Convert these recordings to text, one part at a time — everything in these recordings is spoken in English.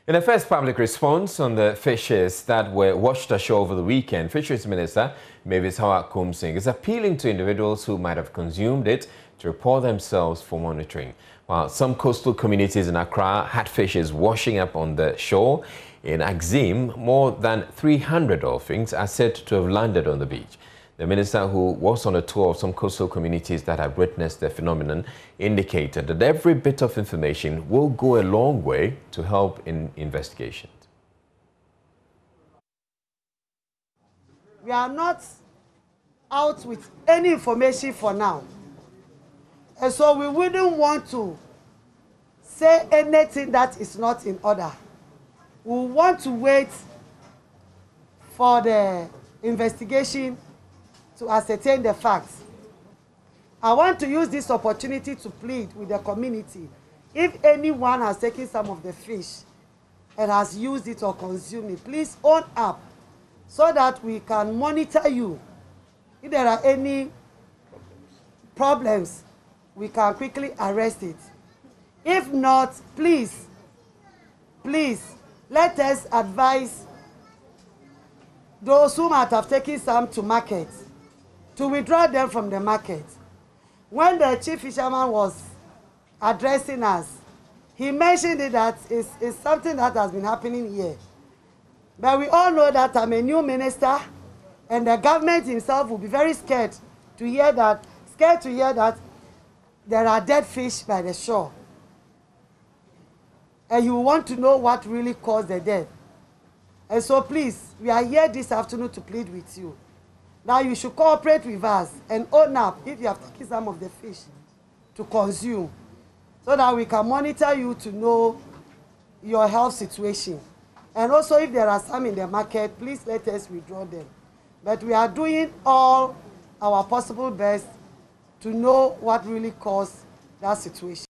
In the first public response on the fishes that were washed ashore over the weekend, Fisheries Minister Mavis Howard-Koomsing is appealing to individuals who might have consumed it to report themselves for monitoring. While some coastal communities in Accra had fishes washing up on the shore, in Axim, more than 300 dolphins are said to have landed on the beach. The minister, who was on a tour of some coastal communities that have witnessed the phenomenon, indicated that every bit of information will go a long way to help in investigations. We are not out with any information for now. And so we wouldn't want to say anything that is not in order. We want to wait for the investigation to ascertain the facts. I want to use this opportunity to plead with the community. If anyone has taken some of the fish and has used it or consumed it, please own up so that we can monitor you. If there are any problems, we can quickly arrest it. If not, please, let us advise those who might have taken some to market to withdraw them from the market. When the chief fisherman was addressing us, he mentioned it that it's something that has been happening here. But we all know that I'm a new minister, and the government himself will be very scared to hear that there are dead fish by the shore. And you want to know what really caused the death. And so please, we are here this afternoon to plead with you. Now you should cooperate with us and own up if you have taken some of the fish to consume, so that we can monitor you to know your health situation. And also if there are some in the market, please let us withdraw them. But we are doing all our possible best to know what really caused that situation.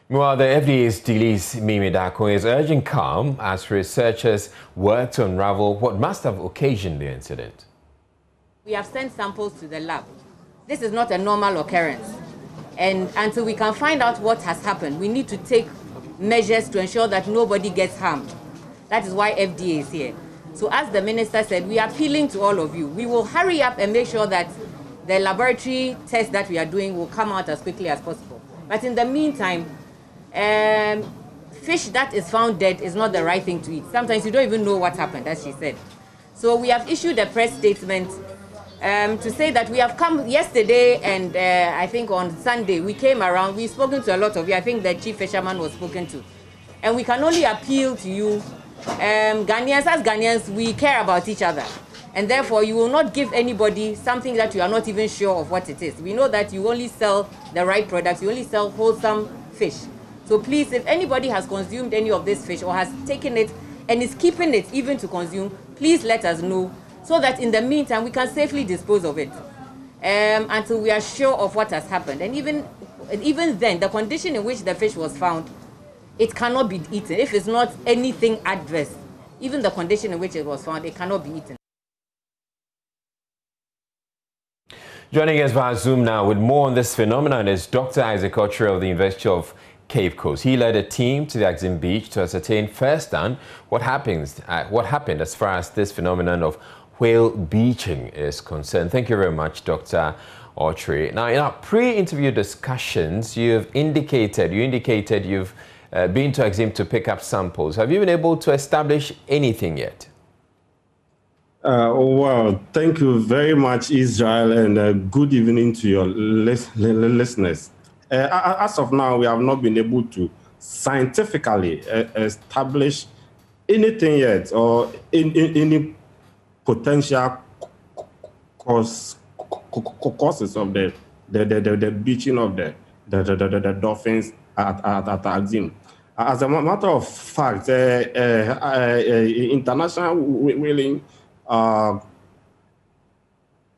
Meanwhile, the FDA's Delise Mimi Dako is urging calm as researchers work to unravel what must have occasioned the incident. We have sent samples to the lab. This is not a normal occurrence. And until we can find out what has happened, we need to take measures to ensure that nobody gets harmed. That is why FDA is here. So as the minister said, we are appealing to all of you. We will hurry up and make sure that the laboratory test that we are doing will come out as quickly as possible. But in the meantime, fish that is found dead is not the right thing to eat. Sometimes you don't even know what happened, as she said. So we have issued a press statement to say that we have come yesterday, and I think on Sunday we came around. We've spoken to a lot of you. I think the chief fisherman was spoken to. And we can only appeal to you. Ghanaians, as Ghanaians, we care about each other. And therefore, you will not give anybody something that you are not even sure of what it is. We know that you only sell the right products. You only sell wholesome fish. So please, if anybody has consumed any of this fish or has taken it and is keeping it even to consume, please let us know, so that in the meantime we can safely dispose of it until we are sure of what has happened. And even then, the condition in which the fish was found, it cannot be eaten. If it's not anything adverse, even the condition in which it was found, it cannot be eaten. Joining us via Zoom now with more on this phenomenon is Dr. Isaac Ochre of the University of Cape Coast. He led a team to the Axim Beach to ascertain firsthand what happened as far as this phenomenon of whale beaching is concerned. Thank you very much, Dr. Ochre. Now, in our pre-interview discussions, you indicated you've been to Axim to pick up samples. Have you been able to establish anything yet? Well, thank you very much, Israel, and good evening to your listeners. As of now, we have not been able to scientifically establish anything yet, or any potential causes of the beaching of the dolphins at Axim. As a matter of fact, international whaling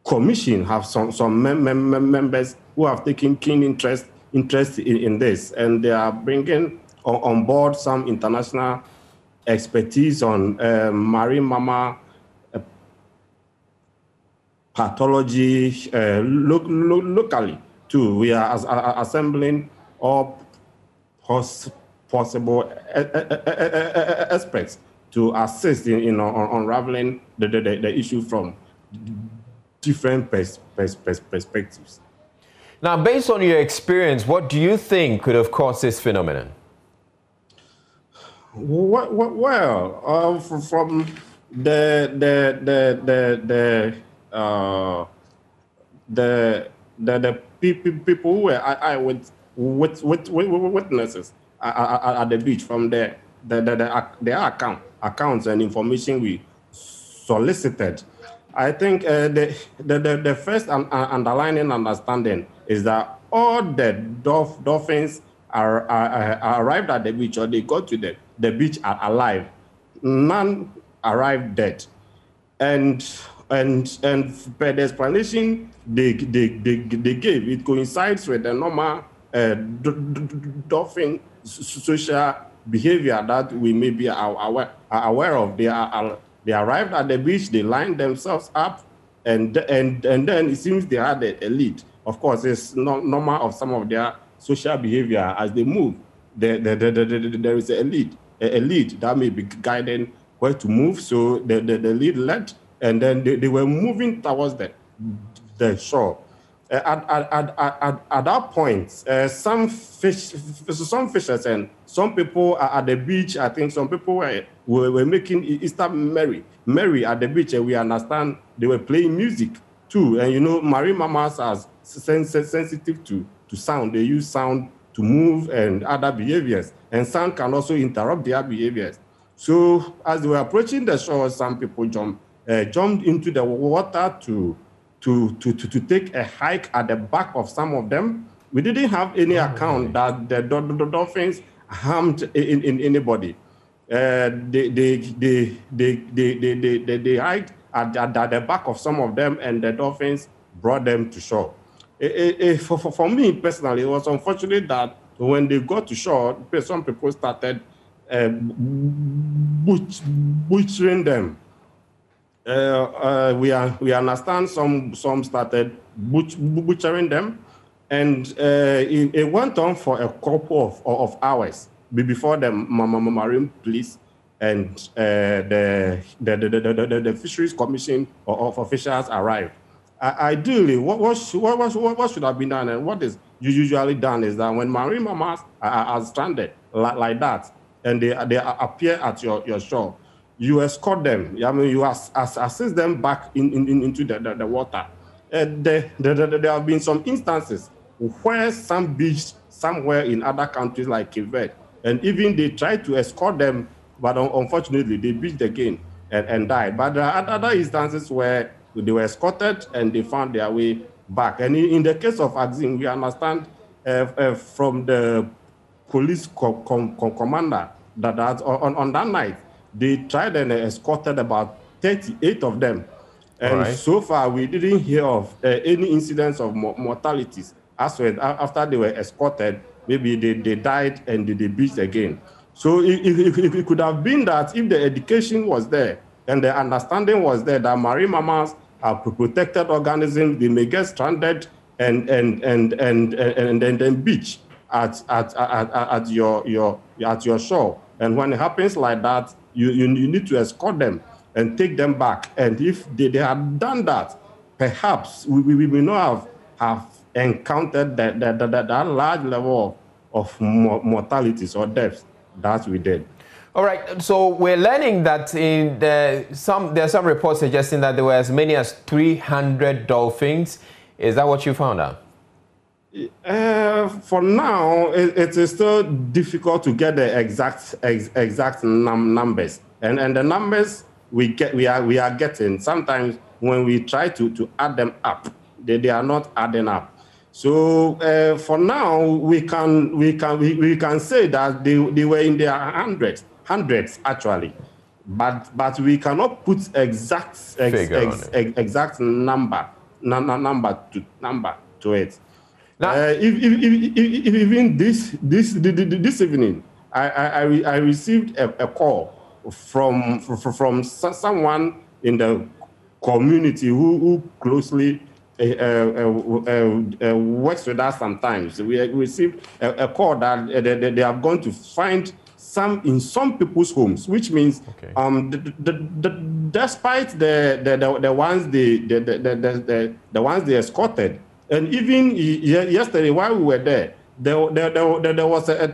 commission have some members who have taken keen interest in this, and they are bringing on board some international expertise on marine mammal pathology locally too. We are assembling all possible experts to assist in unraveling the issue from different perspectives. Now, based on your experience, what do you think could have caused this phenomenon? Well, from the people who were witnesses at the beach, from their accounts and information we solicited, I think the first underlying understanding is that all the dolphins are arrived at the beach, or they got to the beach are alive. None arrived dead. And per the explanation they gave, it coincides with the normal dolphin social behavior that we may be aware of. They arrived at the beach, they lined themselves up, and then it seems they had a lead. Of course, it's not normal of some of their social behavior as they move. There is a lead that may be guiding where to move. So the lead led, and then they were moving towards the shore. At that point, some fishers and some people at the beach, I think some people were making Easter merry at the beach, and we understand they were playing music too. And you know, marine mammals are sensitive to sound. They use sound to move and other behaviors, and sound can also interrupt their behaviors. So as they were approaching the shore, some people jumped into the water to take a hike at the back of some of them. We didn't have any account that the dolphins harmed anybody. They hiked at the back of some of them, and the dolphins brought them to shore. For me personally, it was unfortunate that when they got to shore, some people started butchering them. We understand some started butchering them, and it went on for a couple of hours before the marine police and the fisheries commission of officials arrived. Ideally, what should have been done, and what is usually done, is that when marine mammals are stranded like that, and they appear at your shore, you escort them. I mean, you assist them back into the water. There have been some instances where some beached somewhere in other countries like Cape Verde, and even they tried to escort them, but unfortunately they beached again and died. But there are other instances where they were escorted and they found their way back. And in the case of Axim, we understand from the police commander that on that night, they tried and escorted about 38 of them. And so far, we didn't hear of any incidents of mortalities. As well, after they were escorted, maybe they died and they beached again. So it could have been that if the education was there and the understanding was there that marine mammals are protected organisms, they may get stranded and then beach at your shore. And when it happens like that, you need to escort them and take them back. And if they had done that, perhaps we may not have encountered that large level of mortalities or deaths that we did. All right, so we're learning that there are some reports suggesting that there were as many as 300 dolphins. Is that what you found out? For now, it is still difficult to get the exact numbers, and the numbers we are getting, sometimes when we try to add them up, they are not adding up. So for now, we can say that they were in their hundreds actually, but we cannot put exact number to it. Now, even this evening, I received a call from someone in the community who closely works with us sometimes. We received a call that they are going to find some in some people's homes, which means despite the ones they escorted, and even yesterday while we were there was a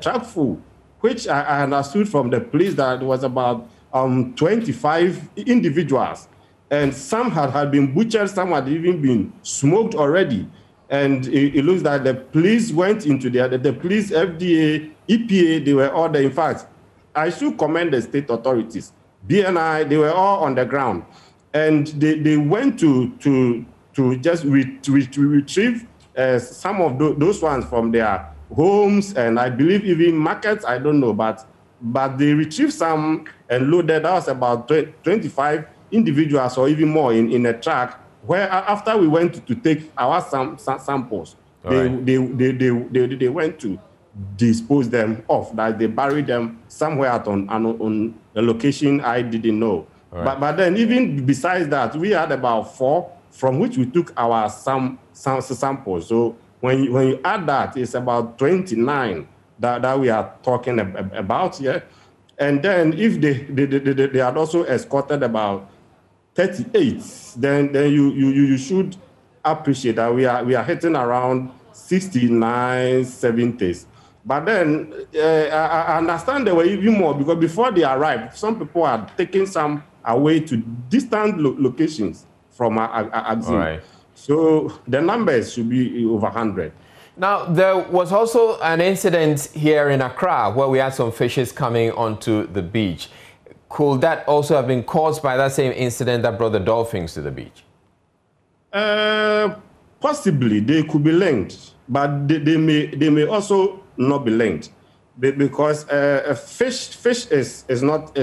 truck full, which I understood from the police that it was about 25 individuals, and some had been butchered, some had even been smoked already. And it looks like the police went into the police, FDA, EPA, they were all there. In fact, I should commend the state authorities. BNI, they were all on the ground. And they went to just retrieve some of those ones from their homes, and I believe even markets, I don't know, but they retrieved some and loaded. That was about 25 individuals or even more in a truck, where after we went to take our samples, they went to dispose them off, that they buried them somewhere on a location I didn't know. Right. But then even besides that, we had about 4 from which we took our samples. So when you add that, it's about 29 that we are talking about here. And then if they had also escorted about 38, then you should appreciate that we are hitting around 69, 70s. But then I understand there were even more, because before they arrived, some people had taken some away to distant locations from Axim. Right. So the numbers should be over 100. Now, there was also an incident here in Accra where we had some fishes coming onto the beach. Could that also have been caused by that same incident that brought the dolphins to the beach? Possibly, they could be linked, but they may also not be linked, because a fish is not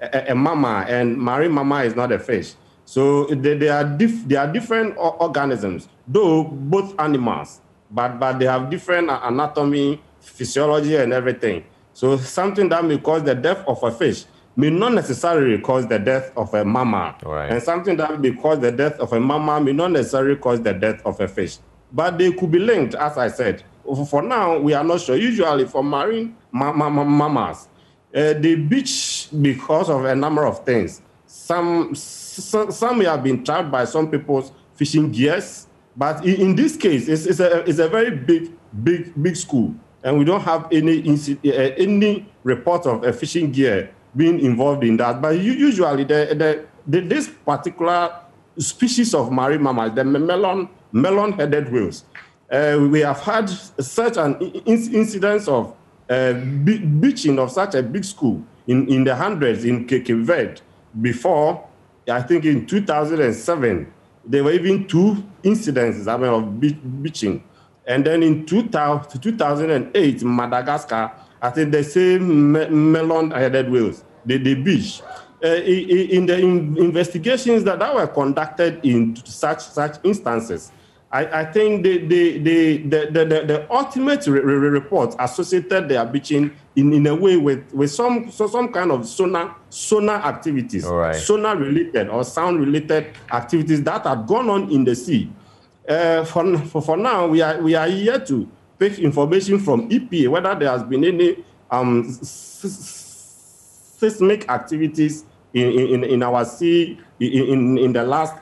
a mammal, and marine mammal is not a fish. So they are different organisms, though both animals, but they have different anatomy, physiology, and everything. So something that may cause the death of a fish may not necessarily cause the death of a mammal. Right. And something that may cause the death of a mammal may not necessarily cause the death of a fish. But they could be linked, as I said. For now, we are not sure. Usually for marine mammals, they beach because of a number of things. Some may have been trapped by some people's fishing gears, but in this case, it's a very big school, and we don't have any report of a fishing gear being involved in that. But usually, this particular species of marine mammal, the melon-headed whales, we have had such an incidence of beaching of such a big school in the hundreds in Cape Verde. Before, I think in 2007, there were even 2 incidences of beaching. And then in 2008, Madagascar, I think the same melon-headed whales, they beach. In the investigations that were conducted in such instances, I think the ultimate report associated their beaching in a way with some kind of sonar activities, right. Sonar related or sound related activities that had gone on in the sea. For now, we are here to pick information from EPA whether there has been any seismic activities in our sea in the last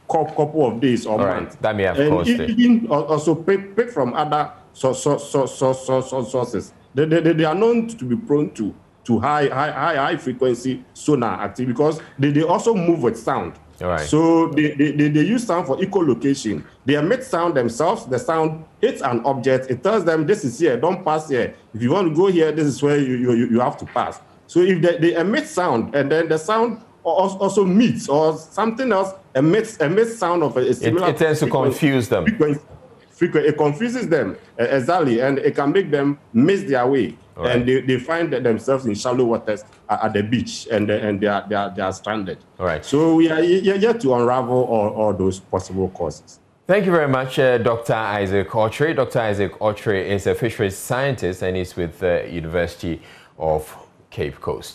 couple of days or months. That may have caused it. Even also pick from other sources. They are known to be prone to high frequency sonar activity, because they also move with sound. Right. So they use sound for echolocation. They emit sound themselves. The sound hits an object. It tells them, this is here, don't pass here. If you want to go here, this is where you have to pass. So if they emit sound, and then the sound also meets, or something else emits sound of a similar... It tends to confuse them. It confuses them, exactly, and it can make them miss their way. Right. And they find themselves in shallow waters at the beach, and they are stranded. All right. So we are yet to unravel all those possible causes. Thank you very much, Dr. Isaac Autry. Dr. Isaac Autry is a fisheries scientist, and he's with the University of Cape Coast.